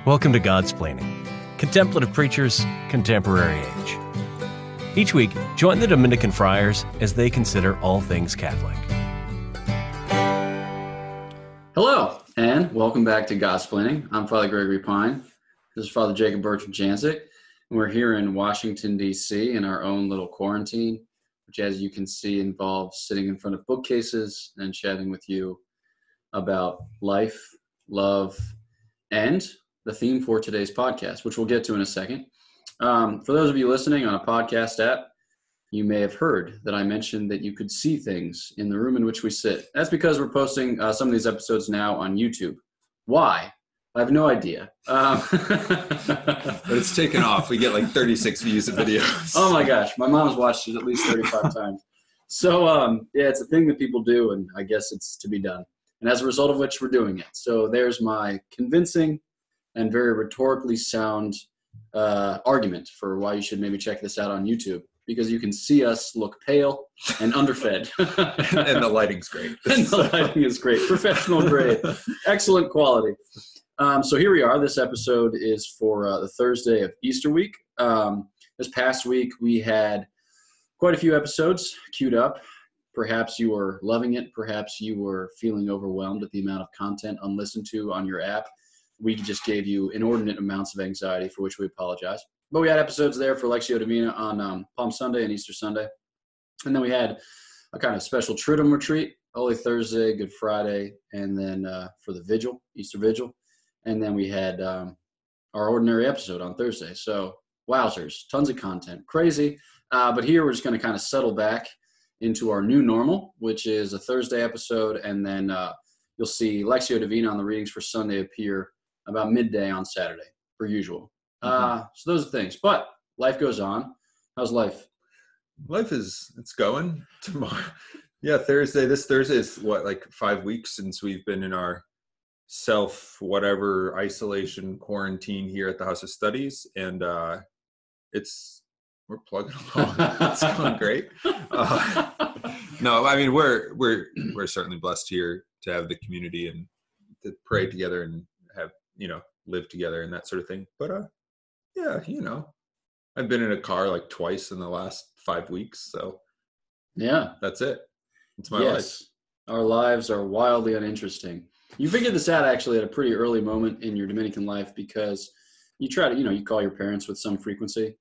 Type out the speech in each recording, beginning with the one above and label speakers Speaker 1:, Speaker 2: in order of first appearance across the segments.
Speaker 1: Welcome to Godsplaining, Contemplative Preachers, Contemporary Age. Each week, join the Dominican friars as they consider all things Catholic.
Speaker 2: Hello, and welcome back to Godsplaining. I'm Father Gregory Pine. This is Father Jacob Bertrand and we're here in Washington, D.C. in our own little quarantine, which, as you can see, involves sitting in front of bookcases and chatting with you about life, love, and the theme for today's podcast, which we'll get to in a second. For those of you listening on a podcast app, you may have heard that I mentioned that you could see things in the room in which we sit. That's because we're posting some of these episodes now on YouTube. Why? I have no idea.
Speaker 3: But it's taken off. We get like 36 views of videos.
Speaker 2: Oh my gosh. My mom's watched it at least 35 times. So yeah, it's a thing that people do, and I guess it's to be done. And as a result of which we're doing it. So there's my convincing and very rhetorically sound argument for why you should maybe check this out on YouTube, because you can see us look pale and underfed.
Speaker 3: And the lighting's great.
Speaker 2: And the lighting is great. Professional grade. Excellent quality. So here we are. This episode is for the Thursday of Easter week. This past week, we had quite a few episodes queued up. Perhaps you were loving it. Perhaps you were feeling overwhelmed at the amount of content unlistened to on your app. We just gave you inordinate amounts of anxiety, for which we apologize. But we had episodes there for Lectio Divina on Palm Sunday and Easter Sunday. And then we had a kind of special Triduum retreat, Holy Thursday, Good Friday, and then for the Vigil, Easter Vigil. And then we had our ordinary episode on Thursday. So wowzers, tons of content, crazy. But here we're just going to kind of settle back into our new normal, which is a Thursday episode. And then you'll see Lectio Divina on the readings for Sunday appear about midday on Saturday, per usual. So those are things. But life goes on. How's life?
Speaker 3: Life it's going. Tomorrow. Yeah, Thursday. This Thursday is what, like 5 weeks since we've been in our self-whatever isolation quarantine here at the House of Studies. And we're plugging along. It's going great. No, I mean, we're certainly blessed here to have the community and to pray together and have, live together and that sort of thing. But yeah, I've been in a car like twice in the last 5 weeks. So
Speaker 2: yeah,
Speaker 3: that's it. It's my life.
Speaker 2: Our lives are wildly uninteresting. You figured this out actually at a pretty early moment in your Dominican life, because you try to, you call your parents with some frequency,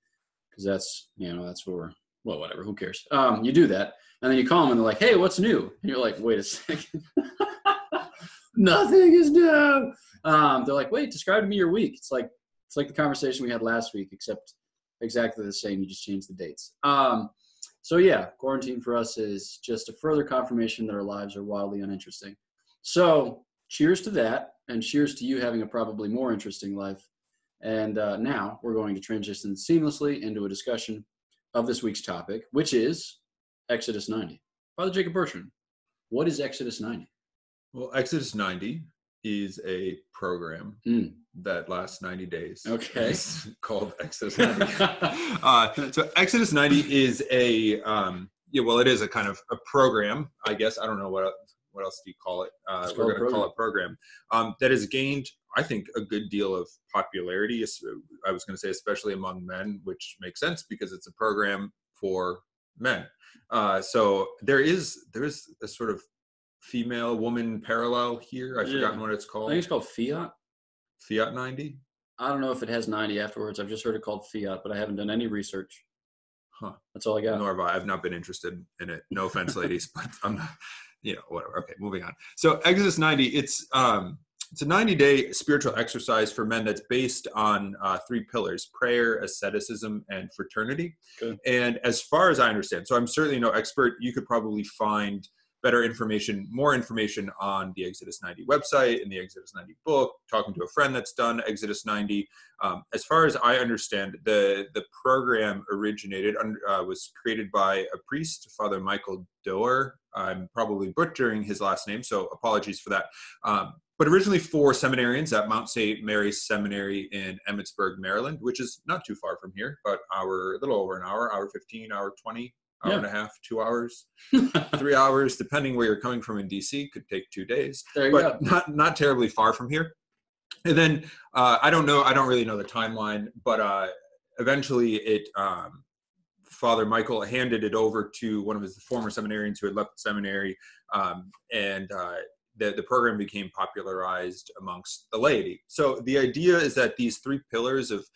Speaker 2: because that's where well, whatever, who cares? You do that. And then you call them and they're like, hey, what's new? And you're like, wait a second. Nothing is new. They're like, wait, describe to me your week. It's like the conversation we had last week, except exactly the same. You just changed the dates. So yeah, quarantine for us is just a further confirmation that our lives are wildly uninteresting. So cheers to that, and cheers to you having a probably more interesting life. And now we're going to transition seamlessly into a discussion of this week's topic, which is Exodus 90. Father Jacob Bertrand, what is Exodus 90?
Speaker 3: Well, Exodus 90 is a program that lasts 90 days.
Speaker 2: Okay.
Speaker 3: It's called Exodus 90. So Exodus 90 is it is a kind of a program, I guess. I don't know what else do you call it? We're going to call it program that has gained, I think, a good deal of popularity. I was going to say, especially among men, which makes sense because it's a program for men. So there is a sort of female woman parallel here. I've forgotten what it's called.
Speaker 2: I think it's called Fiat.
Speaker 3: Fiat 90?
Speaker 2: I don't know if it has 90 afterwards. I've just heard it called Fiat, but I haven't done any research.
Speaker 3: Huh.
Speaker 2: That's all I got.
Speaker 3: Nor have I. I've not been interested in it. No offense, ladies, but I'm not, whatever. Okay, moving on. So Exodus 90, it's a 90-day spiritual exercise for men that's based on 3 pillars: prayer, asceticism, and fraternity.
Speaker 2: Good.
Speaker 3: And as far as I understand, so I'm certainly no expert, you could probably find more information on the Exodus 90 website, in the Exodus 90 book, talking to a friend that's done Exodus 90. As far as I understand, the program was created by a priest, Father Michael Doerr. I'm probably butchering his last name, so apologies for that. But originally for seminarians at Mount St. Mary's Seminary in Emmitsburg, Maryland, which is not too far from here, but a little over an hour 15, hour 20. Hour and a half, 2 hours, 3 hours, depending where you're coming from in DC, could take 2 days.
Speaker 2: There you go.
Speaker 3: Not terribly far from here. And then I don't really know the timeline, but eventually Father Michael handed it over to one of his former seminarians who had left the seminary, and the program became popularized amongst the laity. So the idea is that these three pillars of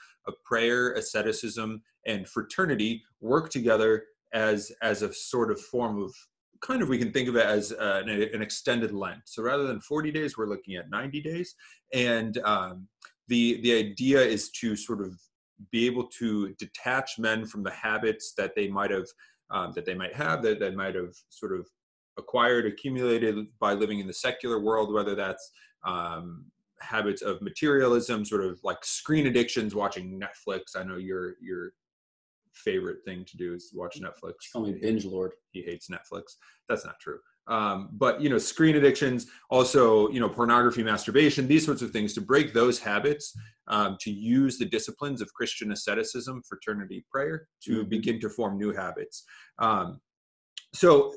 Speaker 3: prayer, asceticism, and fraternity work together as a sort of form of, kind of, we can think of it as an extended Lent. So rather than 40 days, we're looking at 90 days. And the idea is to sort of be able to detach men from the habits that they might have sort of acquired, accumulated by living in the secular world, whether that's habits of materialism, sort of like screen addictions, watching Netflix. I know your favorite thing to do is watch Netflix.
Speaker 2: Call me binge lord.
Speaker 3: He hates Netflix. That's not true. But, screen addictions, also, pornography, masturbation, these sorts of things, to break those habits, to use the disciplines of Christian asceticism, fraternity, prayer, to begin to form new habits. So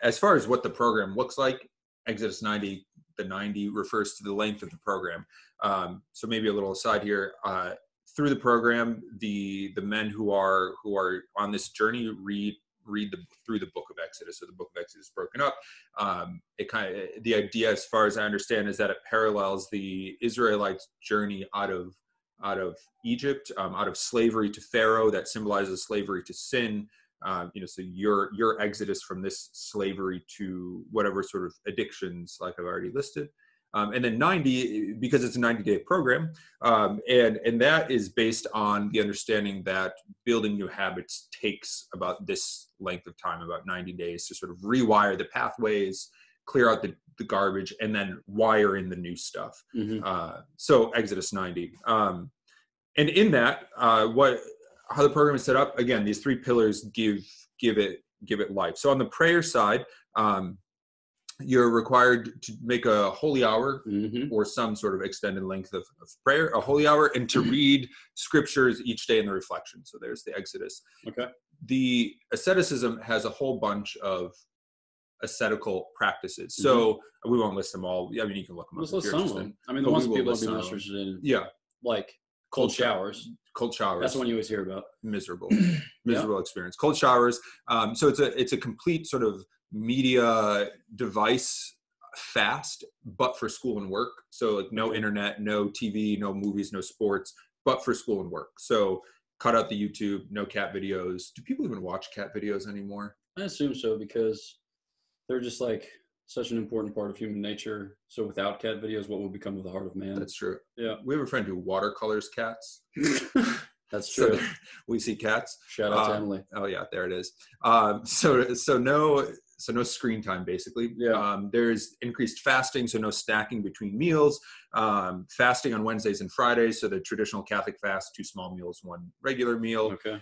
Speaker 3: as far as what the program looks like, Exodus 90, the 90 refers to the length of the program. So maybe a little aside here, through the program, the men who are on this journey read through the book of Exodus. So the book of Exodus is broken up. The idea, as far as I understand, is that it parallels the Israelites' journey out of Egypt, out of slavery to Pharaoh, that symbolizes slavery to sin. So your exodus from this slavery to whatever sort of addictions, like I've already listed. And then 90, because it's a 90-day program, and that is based on the understanding that building new habits takes about this length of time, about 90 days, to sort of rewire the pathways, clear out the garbage, and then wire in the new stuff. So Exodus 90. And in that, how the program is set up, again, these three pillars give it life. So on the prayer side, you're required to make a holy hour or some sort of extended length of prayer, a holy hour, and to read scriptures each day in the reflection. So there's the Exodus.
Speaker 2: Okay.
Speaker 3: The asceticism has a whole bunch of ascetical practices. So we won't list them all. I mean, you can look them up.
Speaker 2: Let's list some of them. I mean, the ones people have been interested in.
Speaker 3: Yeah.
Speaker 2: Like cold showers.
Speaker 3: Cold showers.
Speaker 2: That's the one you always hear about.
Speaker 3: Miserable experience. Cold showers. So it's a complete sort of media device fast, but for school and work. So like no internet, no TV, no movies, no sports, but for school and work. So cut out the YouTube, no cat videos. Do people even watch cat videos anymore?
Speaker 2: I assume so, because they're just like such an important part of human nature. So without cat videos, what would become of the heart of man?
Speaker 3: That's true.
Speaker 2: Yeah.
Speaker 3: We have a friend who watercolors cats.
Speaker 2: That's true.
Speaker 3: So we see cats.
Speaker 2: Shout out to Emily.
Speaker 3: Oh yeah, there it is. So no screen time, basically.
Speaker 2: Yeah.
Speaker 3: There's increased fasting, so no snacking between meals. Fasting on Wednesdays and Fridays, so the traditional Catholic fast, 2 small meals, 1 regular meal.
Speaker 2: Okay.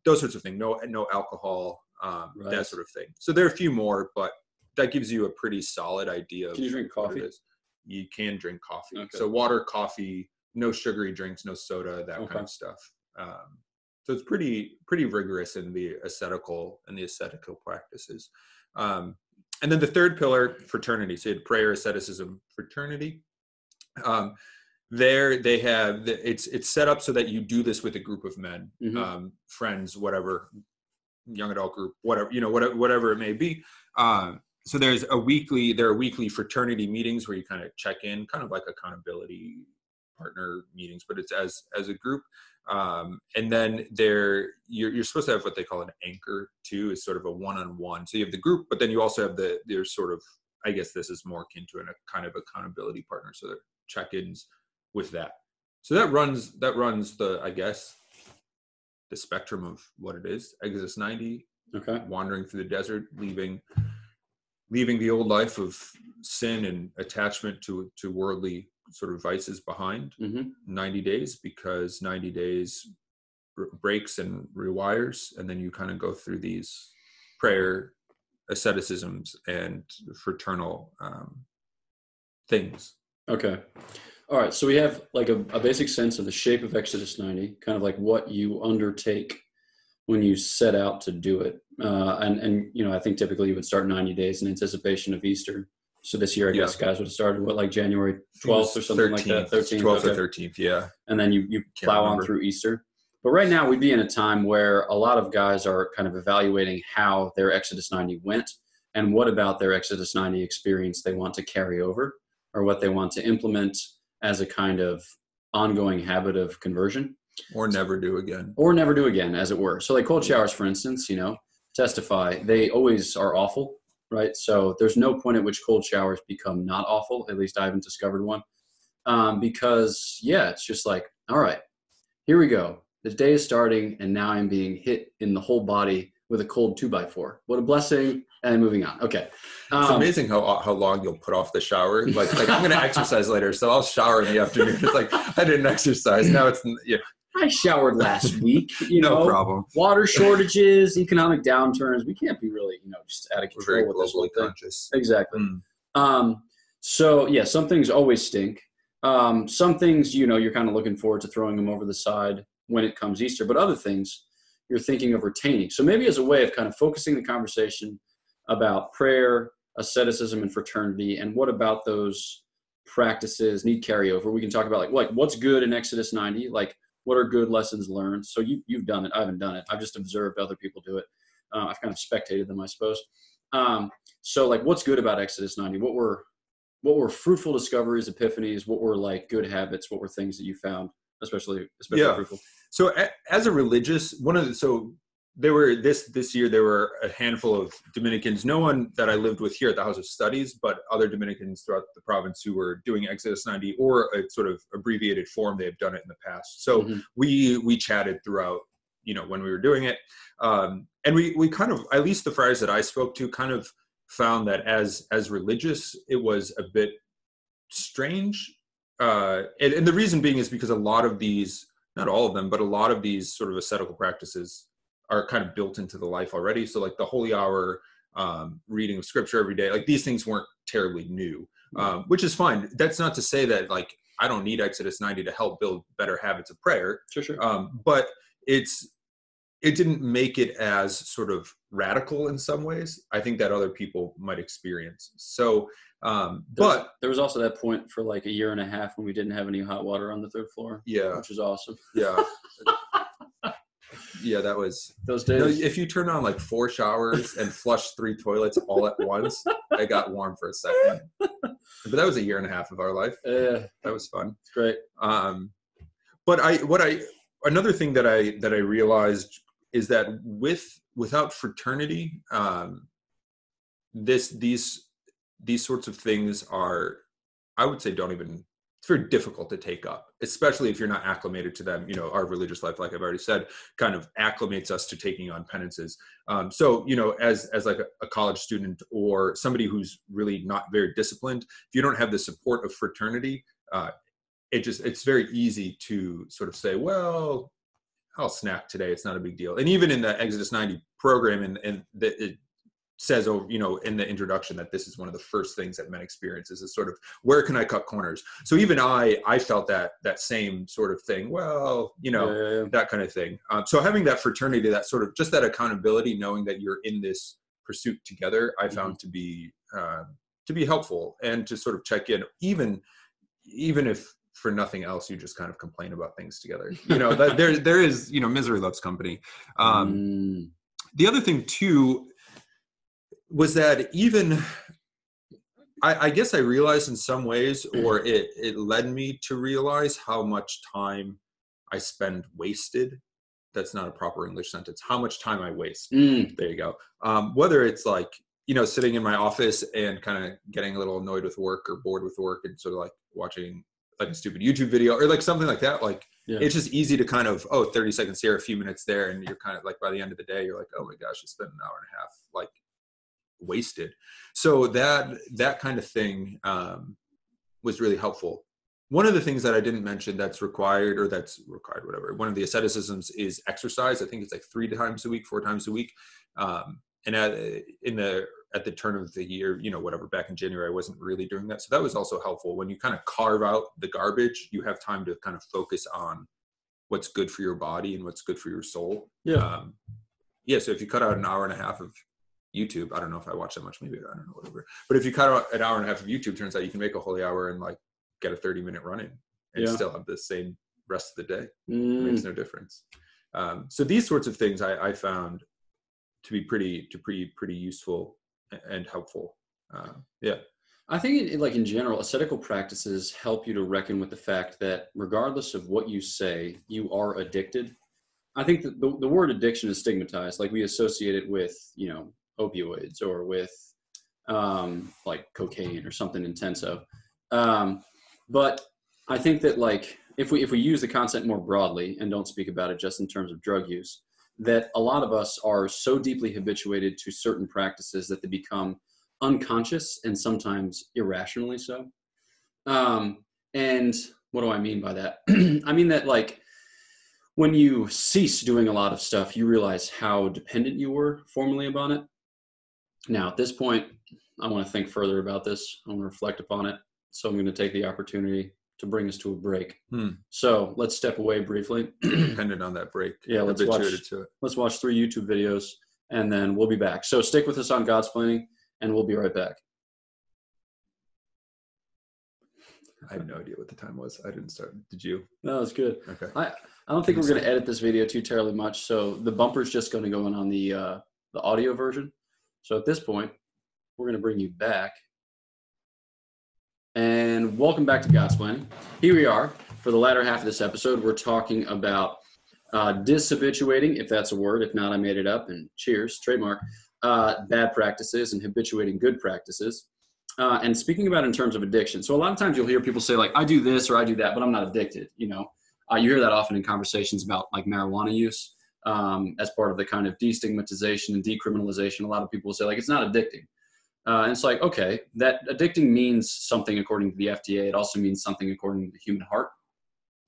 Speaker 3: Those sorts of things. No alcohol,
Speaker 2: Right.
Speaker 3: that sort of thing. So there are a few more, but that gives you a pretty solid idea of
Speaker 2: Can you drink coffee?
Speaker 3: what it is. You can drink coffee.
Speaker 2: Okay.
Speaker 3: So water, coffee, no sugary drinks, no soda, that kind of stuff. So it's pretty rigorous in the ascetical practices. And then the third pillar, fraternity. So you had prayer, asceticism, fraternity. There they have it's set up so that you do this with a group of men, friends, whatever, young adult group, whatever it may be. So there are weekly fraternity meetings where you kind of check in, kind of like accountability partner meetings, but it's as a group. And then you're supposed to have what they call an anchor too, is sort of a one-on-one. So you have the group, but then you also have there's sort of, I guess this is more akin to a kind of accountability partner. So they're check-ins with that. So that runs the, I guess, the spectrum of what it is. Exodus 90,
Speaker 2: okay,
Speaker 3: wandering through the desert, leaving the old life of sin and attachment to worldly sort of vices behind. 90 days, because 90 days breaks and rewires, and then you kind of go through these prayer, asceticisms, and fraternal things.
Speaker 2: Okay. All right. So we have like a basic sense of the shape of Exodus 90, kind of like what you undertake when you set out to do it. And I think typically you would start 90 days in anticipation of Easter. So this year, I guess guys would have started like January 12th or something 13th, like that. 13th,
Speaker 3: 12th or 13th, yeah.
Speaker 2: And then you plow on through Easter. But right now we'd be in a time where a lot of guys are kind of evaluating how their Exodus 90 went and what about their Exodus 90 experience they want to carry over or what they want to implement as a kind of ongoing habit of conversion.
Speaker 3: Or never do again.
Speaker 2: Or never do again, as it were. So like cold showers, for instance, testify, they always are awful, right? So there's no point at which cold showers become not awful. At least I haven't discovered one. Because, it's just like, all right, here we go. The day is starting, and now I'm being hit in the whole body with a cold 2x4. What a blessing, and moving on. Okay.
Speaker 3: It's amazing how long you'll put off the shower. Like I'm going to exercise later, so I'll shower in the afternoon. It's like, I didn't exercise. Now it's,
Speaker 2: I showered last week.
Speaker 3: No problem.
Speaker 2: Water shortages, economic downturns. We can't be really, just out of control.
Speaker 3: We're very globally conscious.
Speaker 2: Exactly. So, some things always stink. Some things, you're kind of looking forward to throwing them over the side when it comes Easter, but other things you're thinking of retaining. So maybe as a way of kind of focusing the conversation about prayer, asceticism, and fraternity, and what about those practices need carryover, we can talk about like what's good in Exodus 90, like what are good lessons learned. So you've done it. I haven't done it. I've just observed other people do it. I've kind of spectated them, I suppose. So like what's good about Exodus 90? What were fruitful discoveries, epiphanies? What were like good habits? What were things that you found especially fruitful?
Speaker 3: So as a religious, this year there were a handful of Dominicans, no one that I lived with here at the House of Studies, but other Dominicans throughout the province who were doing Exodus 90 or a sort of abbreviated form. They have done it in the past. So we chatted throughout, when we were doing it. And we kind of, at least the friars that I spoke to, kind of found that as religious, it was a bit strange. And the reason being is because a lot of these, not all of them, but a lot of these sort of ascetical practices are kind of built into the life already. So like the holy hour, reading of scripture every day, like these things weren't terribly new, which is fine. That's not to say that like, I don't need Exodus 90 to help build better habits of prayer.
Speaker 2: Sure.
Speaker 3: But it didn't make it as sort of radical in some ways, I think, that other people might experience. So, but
Speaker 2: there was also that point for like a year and a half when we didn't have any hot water on the third floor.
Speaker 3: Yeah.
Speaker 2: Which was awesome.
Speaker 3: Yeah. Yeah, that was
Speaker 2: those days.
Speaker 3: If you turn on like 4 showers and flush 3 toilets all at once, I got warm for a second. But that was a year and a half of our life.
Speaker 2: That
Speaker 3: was fun.
Speaker 2: It's great.
Speaker 3: But another thing that I realized is that without fraternity, these sorts of things are, I would say, it's very difficult to take up, especially if you're not acclimated to them. Our religious life, like I've already said, kind of acclimates us to taking on penances. So, as like a college student or somebody who's really not very disciplined, if you don't have the support of fraternity, it's very easy to sort of say, well, I'll snack today. It's not a big deal. And even in the Exodus 90 program, and it says, in the introduction that this is one of the first things that men experience is sort of, where can I cut corners? So even I felt that same sort of thing. Well, that kind of thing. So having that fraternity, that sort of just that accountability, knowing that you're in this pursuit together, I found to be helpful, and to sort of check in, even if for nothing else, you just kind of complain about things together. That there is, misery loves company. The other thing too was that even, I guess I realized in some ways, or it led me to realize how much time I spend wasted. That's not a proper English sentence. How much time I waste. There you go. Whether it's like, sitting in my office and kind of getting a little annoyed with work or bored with work and sort of like watching like a stupid YouTube video or like something like that. Like, it's just easy to kind of, 30 seconds here, a few minutes there. And you're kind of like, by the end of the day, you're like, oh my gosh, I spent an hour and a half, like, wasted. So that kind of thing was really helpful. One of the things that I didn't mention that's required, whatever, one of the asceticisms is exercise. I think it's like 3 times a week, 4 times a week. And at the turn of the year, whatever, back in January, I wasn't really doing that. So that was also helpful. When you kind of carve out the garbage, you have time to kind of focus on what's good for your body and what's good for your soul. So if you cut out an hour and a half of YouTube. I don't know if I watch that much, maybe, I don't know, whatever. But if you cut out an hour and a half of YouTube, turns out you can make a holy hour and like get a 30-minute run in and still have the same rest of the day. It makes no difference. So these sorts of things I found to be pretty useful and helpful.
Speaker 2: I think like in general, ascetical practices help you to reckon with the fact that regardless of what you say, you are addicted. I think that the word addiction is stigmatized. Like we associate it with, you know, opioids or with like cocaine or something intensive. But I think that like if we use the concept more broadly and don't speak about it just in terms of drug use, that a lot of us are so deeply habituated to certain practices that they become unconscious and sometimes irrationally so. And what do I mean by that? I mean that like when you cease doing a lot of stuff, you realize how dependent you were formerly upon it. Now, at this point, I want to think further about this. I want to reflect upon it. So I'm going to take the opportunity to bring us to a break. So let's step away briefly.
Speaker 3: Dependent on that break.
Speaker 2: Yeah, let's watch 3 YouTube videos, and then we'll be back. So stick with us on Godsplaining, and we'll be right back.
Speaker 3: I have no idea what the time was. I didn't start. Did you?
Speaker 2: No, it's good.
Speaker 3: Okay.
Speaker 2: I don't think we're going to edit this video too terribly much. So the bumper's just going to go in on the audio version. So at this point, we're going to bring you back. And welcome back to Godsplaining. Here we are for the latter half of this episode. We're talking about dishabituating, if that's a word. If not, I made it up. And cheers, trademark. Bad practices and habituating good practices. And speaking about in terms of addiction. So a lot of times you'll hear people say like, I do this or I do that, but I'm not addicted. You know, you hear that often in conversations about like marijuana use as part of the kind of destigmatization and decriminalization. A lot of people will say like, it's not addicting. And it's like, okay, that addicting means something according to the FDA. It also means something according to the human heart.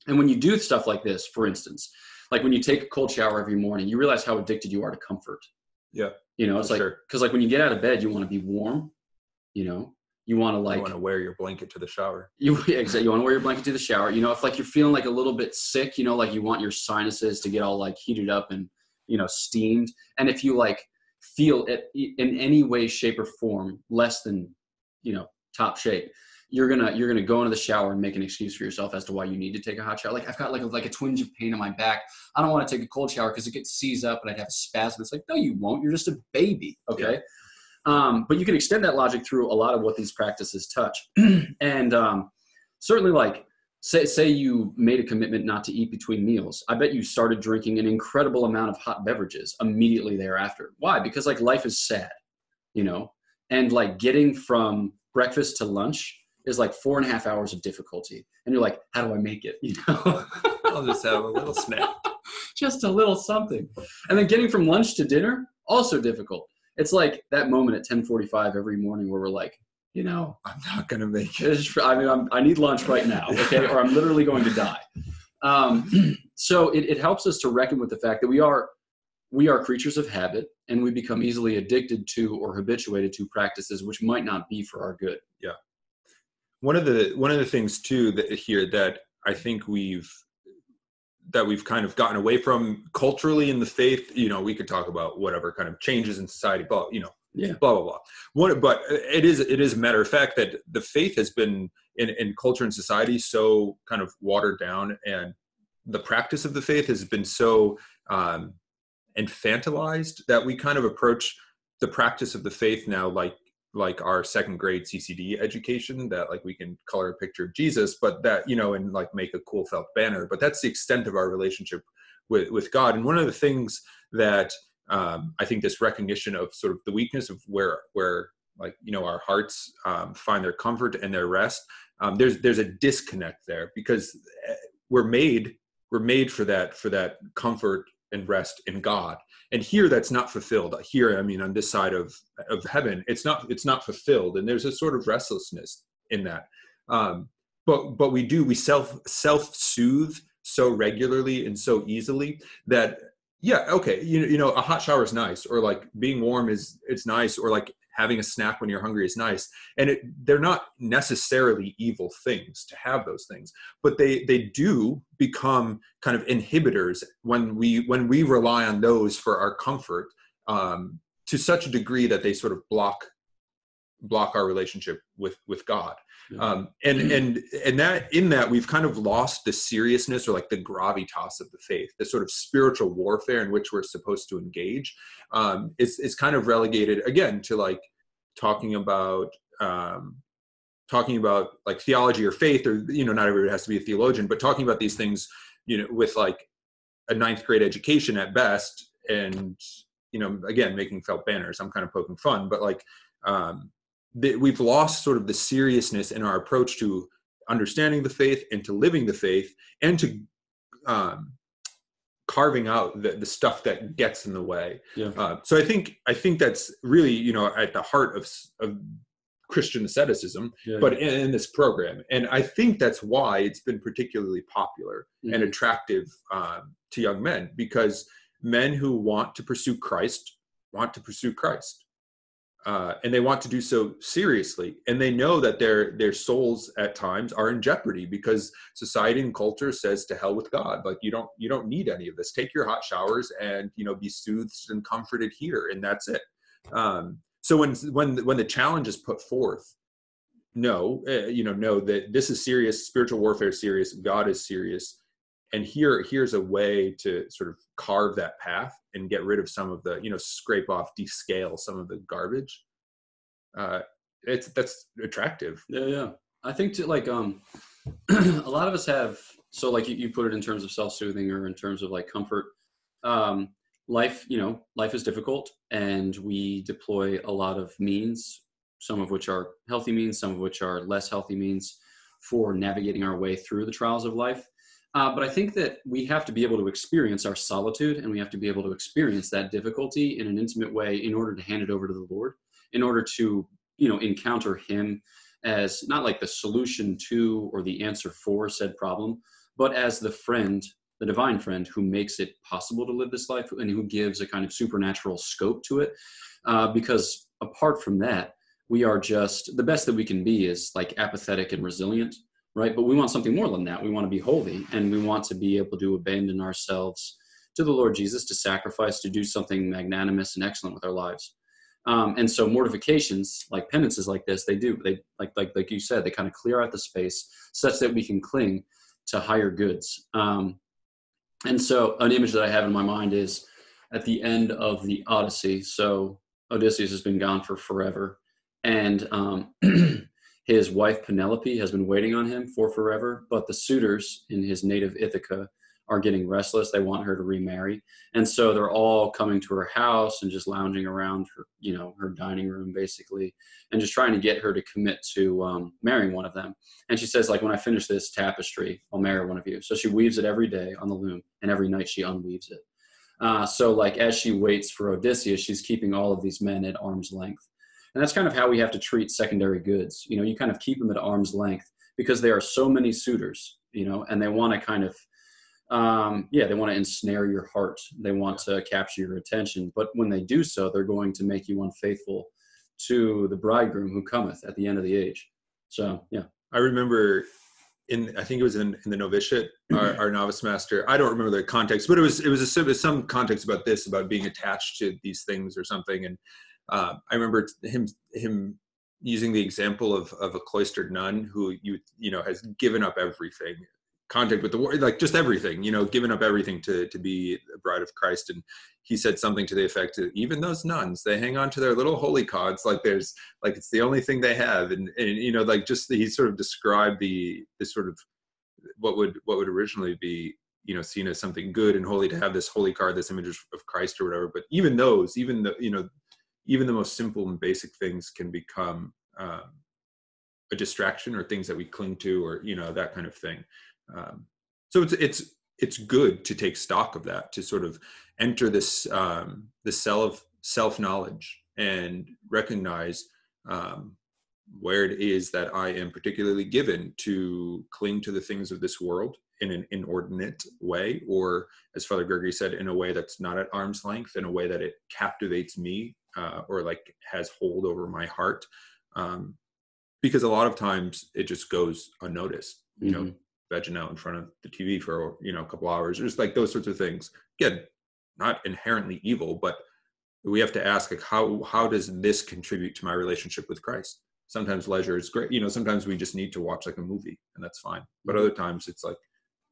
Speaker 2: And when you do stuff like this, for instance, like when you take a cold shower every morning, you realize how addicted you are to comfort.
Speaker 3: Yeah.
Speaker 2: You know, it's like, because like when you get out of bed, you want to be warm, you know, you want to like.
Speaker 3: You want to wear your blanket to the shower.
Speaker 2: Exactly. You want to wear your blanket to the shower. You know, if like you're feeling like a little bit sick, you know, like you want your sinuses to get all like heated up and, you know, steamed. And if you like feel it in any way, shape or form, less than, you know, top shape, you're going to go into the shower and make an excuse for yourself as to why you need to take a hot shower. Like I've got like a twinge of pain in my back. I don't want to take a cold shower because it gets seized up and I'd have a spasm. It's like, no, you won't. You're just a baby. Okay. Yeah. But you can extend that logic through a lot of what these practices touch. And certainly like, say you made a commitment not to eat between meals. I bet you started drinking an incredible amount of hot beverages immediately thereafter. Why? Because like life is sad, you know, and like getting from breakfast to lunch is like 4.5 hours of difficulty. And you're like, how do I make it? You know,
Speaker 3: I'll just have a little snack.
Speaker 2: Just a little something. And then getting from lunch to dinner, also difficult. It's like that moment at 10:45 every morning where we're like, you know,
Speaker 3: I'm not going to make it.
Speaker 2: I need lunch right now, okay? Or I'm literally going to die. So it helps us to reckon with the fact that we are creatures of habit, and we become easily addicted to or habituated to practices which might not be for our good.
Speaker 3: Yeah. One of the things too that I think we've kind of gotten away from culturally in the faith, you know, we could talk about whatever kind of changes in society, but you know, blah, blah, blah. But it is a matter of fact that the faith has been in culture and society so kind of watered down, and the practice of the faith has been so infantilized that we kind of approach the practice of the faith now like our second grade CCD education, that like we can color a picture of Jesus, but that, you know, and like make a cool felt banner, but that's the extent of our relationship with God. And one of the things that I think this recognition of sort of the weakness of where like, you know, our hearts find their comfort and their rest, there's a disconnect there, because we're made for that comfort and rest in God. And here that's not fulfilled. Here, I mean, on this side of heaven, it's not fulfilled. And there's a sort of restlessness in that. But we self-soothe so regularly and so easily that, yeah, okay, you know, a hot shower is nice, or like being warm it's nice, or like having a snack when you're hungry is nice. And they're not necessarily evil things to have those things, but they do become kind of inhibitors when we rely on those for our comfort, to such a degree that they sort of block our relationship with God.
Speaker 2: Yeah.
Speaker 3: And that in that we've kind of lost the seriousness, or like the gravitas of the faith, the sort of spiritual warfare in which we're supposed to engage. It's kind of relegated again to like talking about like theology or faith, or, you know, not everybody has to be a theologian, but talking about these things, you know, with like a 9th grade education at best. And, you know, again, making felt banners, I'm kind of poking fun, but like, we've lost sort of the seriousness in our approach to understanding the faith and to living the faith, and to carving out the stuff that gets in the way.
Speaker 2: Yeah.
Speaker 3: So I think that's really, you know, at the heart of Christian asceticism, but in this program. And I think that's why it's been particularly popular and attractive to young men, because men who want to pursue Christ want to pursue Christ. And they want to do so seriously, and they know that their souls at times are in jeopardy, because society and culture says to hell with God. Like, you don't need any of this. Take your hot showers and, you know, be soothed and comforted here, and that's it. So when the challenge is put forth, know that this is serious, spiritual warfare is serious, God is serious, and here's a way to sort of carve that path and get rid of some of the, you know, scrape off, descale some of the garbage. That's attractive.
Speaker 2: Yeah. I think to like a lot of us have, so like you put it in terms of self-soothing, or in terms of like comfort. Life is difficult, and we deploy a lot of means, some of which are healthy means, some of which are less healthy means, for navigating our way through the trials of life. But I think that we have to be able to experience our solitude, and we have to be able to experience that difficulty in an intimate way in order to hand it over to the Lord, in order to, you know, encounter him as not like the solution to or the answer for said problem, but as the friend, the divine friend, who makes it possible to live this life, and who gives a kind of supernatural scope to it. Because apart from that, we are just, the best that we can be is like apathetic and resilient, right? But we want something more than that. We want to be holy, and we want to be able to abandon ourselves to the Lord Jesus, to sacrifice, to do something magnanimous and excellent with our lives. And so mortifications, like penances like this, they like you said, they kind of clear out the space such that we can cling to higher goods. And so an image that I have in my mind is at the end of the Odyssey. So Odysseus has been gone for forever, and his wife Penelope has been waiting on him for forever, but the suitors in his native Ithaca are getting restless. They want her to remarry. And so they're all coming to her house and just lounging around her, you know, her dining room basically, and just trying to get her to commit to marrying one of them. And she says, like, when I finish this tapestry, I'll marry one of you. So she weaves it every day on the loom, and every night she unweaves it. So like, as she waits for Odysseus, she's keeping all of these men at arm's length. And that's kind of how we have to treat secondary goods. You know, you kind of keep them at arm's length, because there are so many suitors, you know, and they want to kind of, they want to ensnare your heart. They want to capture your attention. But when they do so, they're going to make you unfaithful to the bridegroom who cometh at the end of the age. So, yeah.
Speaker 3: I remember I think it was in the novitiate, our novice master, I don't remember the context, but it was some context about this, about being attached to these things or something. And I remember him using the example of a cloistered nun who has given up everything, contact with the world, like just everything, given up everything to be a bride of Christ. And he said something to the effect that even those nuns, they hang on to their little holy cogs like it's the only thing they have. And he sort of described this sort of what would originally be seen as something good and holy, to have this holy card, this image of Christ or whatever. But even the most simple and basic things can become a distraction, or things that we cling to, or that kind of thing. So it's good to take stock of that, to sort of enter this the cell of self-knowledge and recognize where it is that I am particularly given to cling to the things of this world in an inordinate way, or as Father Gregory said, in a way that's not at arm's length, in a way that it captivates me, or like has hold over my heart, because a lot of times it just goes unnoticed. Vegging out in front of the TV for a couple hours, just like those sorts of things. Again, not inherently evil, but we have to ask, like, how does this contribute to my relationship with Christ? Sometimes leisure is great. Sometimes we just need to watch like a movie and that's fine. But other times it's like,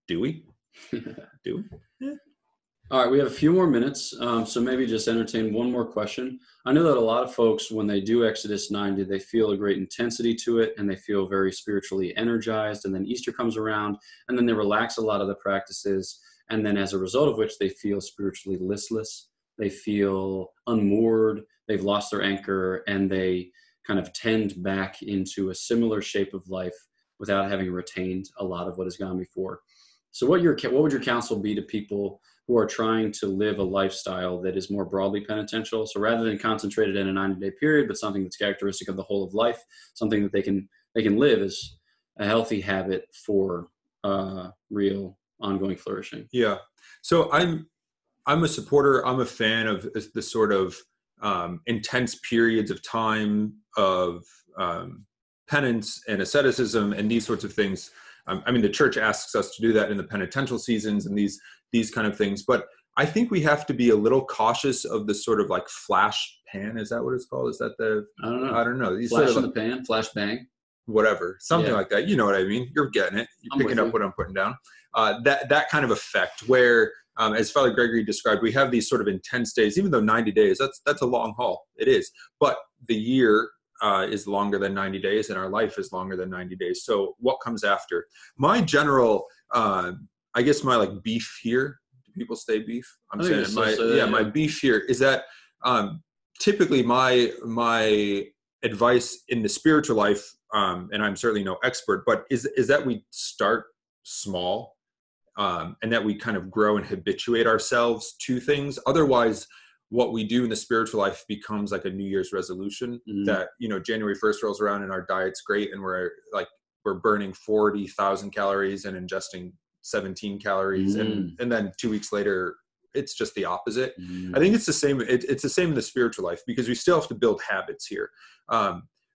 Speaker 3: do we? Do we? Yeah.
Speaker 2: All right, we have a few more minutes, so maybe just entertain one more question. I know that a lot of folks, when they do Exodus 90, they feel a great intensity to it, and they feel very spiritually energized, and then Easter comes around, and then they relax a lot of the practices, and then as a result of which they feel spiritually listless, they feel unmoored, they've lost their anchor, and they kind of tend back into a similar shape of life without having retained a lot of what has gone before. So what would your counsel be to people who are trying to live a lifestyle that is more broadly penitential? So rather than concentrated in a 90-day period, but something that's characteristic of the whole of life, something that they can live as a healthy habit for real ongoing flourishing.
Speaker 3: Yeah. So I'm a supporter. I'm a fan of the sort of intense periods of time of penance and asceticism and these sorts of things. I mean, the church asks us to do that in the penitential seasons and these kind of things. But I think we have to be a little cautious of the sort of like flash pan. Is that what it's called? Is that I don't know. These
Speaker 2: flash
Speaker 3: sort of
Speaker 2: in the pan, flash bang.
Speaker 3: Whatever, something like that. You know what I mean? You're getting it. You're picking up what I'm putting down. That kind of effect where, as Father Gregory described, we have these sort of intense days, even though 90 days, that's a long haul. It is. But the year is longer than 90 days and our life is longer than 90 days. So what comes after? My general, I guess my like beef here, do people say beef? I'm saying my beef here is that typically my advice in the spiritual life, and I'm certainly no expert, but is that we start small and that we kind of grow and habituate ourselves to things. Otherwise, what we do in the spiritual life becomes like a New Year's resolution that, January 1st rolls around and our diet's great and we're burning 40,000 calories and ingesting 17 calories. And then 2 weeks later, it's just the opposite. I think it's the same. It's the same in the spiritual life because we still have to build habits here.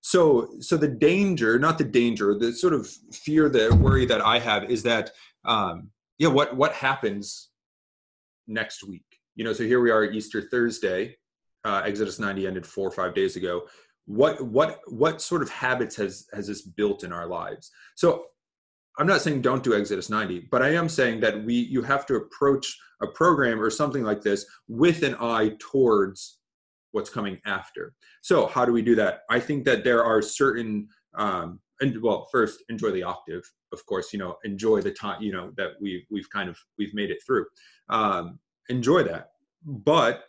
Speaker 3: So the danger, not the danger, the sort of fear, the worry that I have is that, what happens next week? So here we are, Easter Thursday, Exodus 90 ended 4 or 5 days ago. What sort of habits has this built in our lives? So I'm not saying don't do Exodus 90, but I am saying that you have to approach a program or something like this with an eye towards what's coming after. So how do we do that? I think that there are certain, first enjoy the octave, of course, enjoy the time, that we've made it through. Enjoy that, but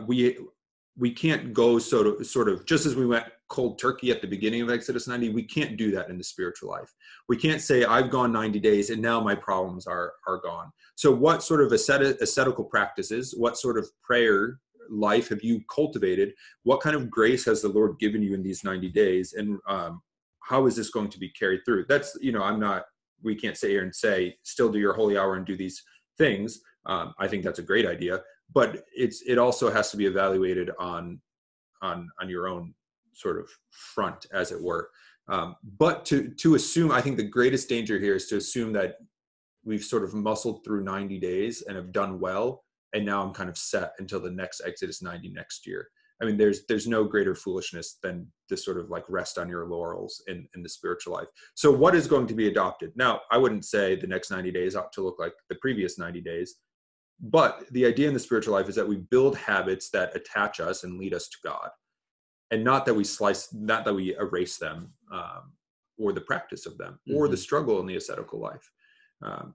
Speaker 3: we can't go sort of just as we went cold turkey at the beginning of Exodus 90. We can't do that in the spiritual life. We can't say I've gone 90 days and now my problems are gone. So what sort of ascetical practices, what sort of prayer life have you cultivated? What kind of grace has the Lord given you in these 90 days? And how is this going to be carried through? That's, we can't sit here and say, still do your holy hour and do these things. I think that's a great idea, but it also has to be evaluated on your own sort of front, as it were. But to assume, I think the greatest danger here is to assume that we've sort of muscled through 90 days and have done well, and now I'm kind of set until the next Exodus 90 next year. I mean, there's no greater foolishness than to sort of like rest on your laurels in the spiritual life. So what is going to be adopted? Now, I wouldn't say the next 90 days ought to look like the previous 90 days, but the idea in the spiritual life is that we build habits that attach us and lead us to God, and not that we erase them, or the practice of them, or the struggle in the ascetical life.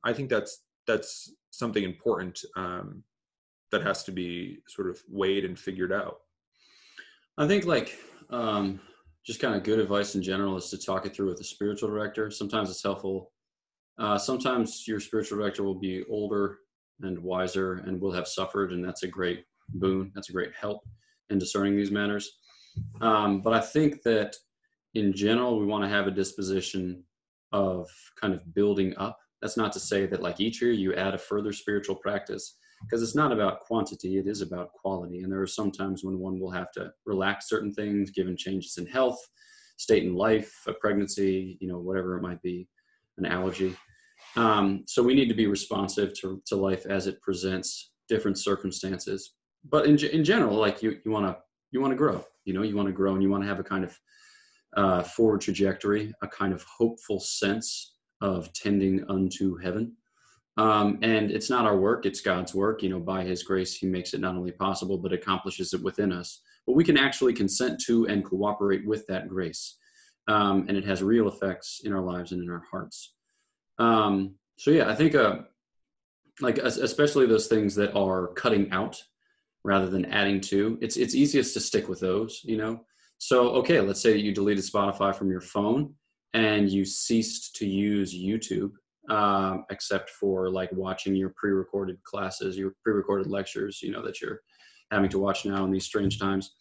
Speaker 3: I think that's something important that has to be sort of weighed and figured out.
Speaker 2: I think just kind of good advice in general is to talk it through with a spiritual director. Sometimes it's helpful. Sometimes your spiritual director will be older and wiser and will have suffered, and that's a great boon. That's a great help in discerning these matters. But I think that in general, we want to have a disposition of kind of building up. That's not to say that like each year you add a further spiritual practice, because it's not about quantity, it is about quality. And there are some times when one will have to relax certain things, given changes in health, state in life, a pregnancy, whatever it might be, an allergy. So we need to be responsive to life as it presents different circumstances. but in general, like you want to grow, you want to grow, and you want to have a kind of forward trajectory, a kind of hopeful sense of tending unto heaven. And it's not our work, it's God's work. By his grace, he makes it not only possible, but accomplishes it within us. But we can actually consent to and cooperate with that grace. And it has real effects in our lives and in our hearts. So yeah, I think like especially those things that are cutting out rather than adding to, it's easiest to stick with those, So, okay, let's say that you deleted Spotify from your phone and you ceased to use YouTube, except for like watching your pre-recorded classes, your pre-recorded lectures, that you're having to watch now in these strange times.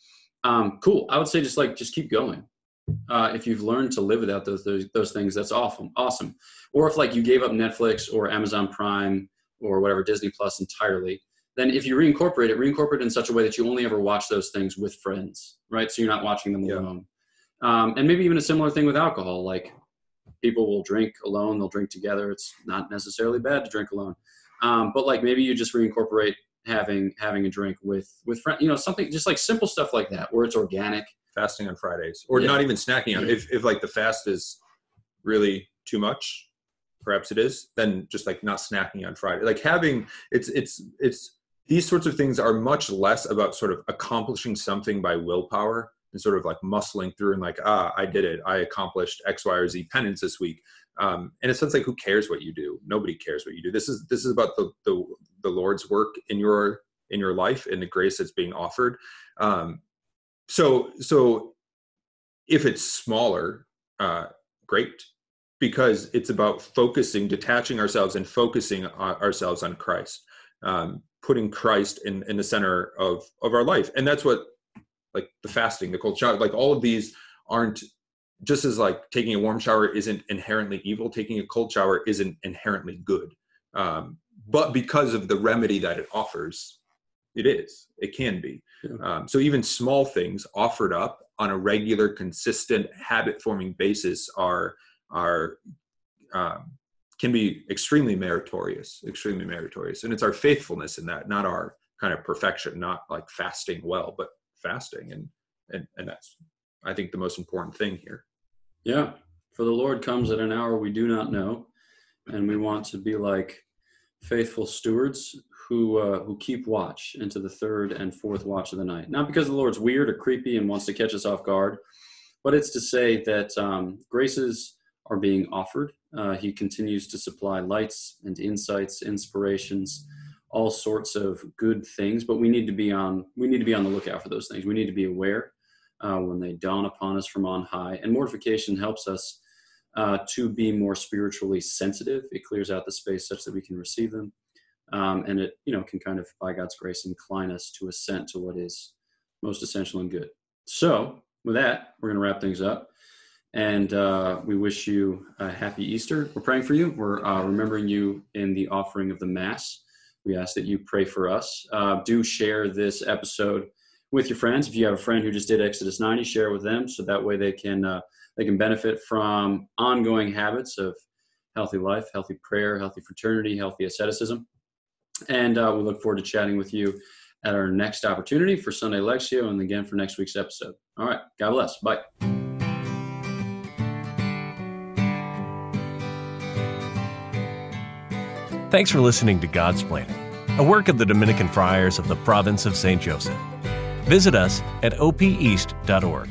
Speaker 2: Cool. I would say just keep going. If you've learned to live without those things, that's awesome. Or if like you gave up Netflix or Amazon Prime or whatever, Disney Plus entirely, then if you reincorporate it in such a way that you only ever watch those things with friends, right? So you're not watching them alone. And maybe even a similar thing with alcohol. Like people will drink alone, they'll drink together. It's not necessarily bad to drink alone. But like maybe you just reincorporate having a drink with friends, something just like simple stuff like that, where it's organic.
Speaker 3: Fasting on Fridays, or not even snacking on. If like the fast is really too much, perhaps it is, then just like not snacking on Friday. Like having it's these sorts of things are much less about sort of accomplishing something by willpower and sort of like muscling through and like, I did it. I accomplished X, Y, or Z penance this week. And in a sense, like who cares what you do? Nobody cares what you do. This is about the Lord's work in your life and the grace that's being offered. So if it's smaller, great, because it's about detaching ourselves and focusing ourselves on Christ, putting Christ in the center of our life. And that's what, like the fasting, the cold shower, like all of these aren't, just as like taking a warm shower isn't inherently evil, taking a cold shower isn't inherently good. But because of the remedy that it offers, it can be. Yeah. So even small things offered up on a regular, consistent, habit-forming basis can be extremely meritorious. And it's our faithfulness in that, not our kind of perfection, not like fasting well, but fasting. And that's, I think, the most important thing here.
Speaker 2: Yeah. For the Lord comes at an hour we do not know. And we want to be like faithful stewards who keep watch into the third and fourth watch of the night. Not because the Lord's weird or creepy and wants to catch us off guard, but it's to say that graces are being offered. He continues to supply lights and insights, inspirations, all sorts of good things, but we need to be on the lookout for those things. We need to be aware when they dawn upon us from on high. And mortification helps us to be more spiritually sensitive. It clears out the space such that we can receive them. And it, can kind of, by God's grace, incline us to assent to what is most essential and good. So with that, we're going to wrap things up. And we wish you a happy Easter. We're praying for you. We're remembering you in the offering of the Mass. We ask that you pray for us. Do share this episode with your friends. If you have a friend who just did Exodus 90, share with them, so that way they can benefit from ongoing habits of healthy life, healthy prayer, healthy fraternity, healthy asceticism. And we look forward to chatting with you at our next opportunity for Sunday Lectio and again for next week's episode. All right. God bless. Bye.
Speaker 1: Thanks for listening to Godsplaining, a work of the Dominican Friars of the province of St. Joseph. Visit us at opeast.org.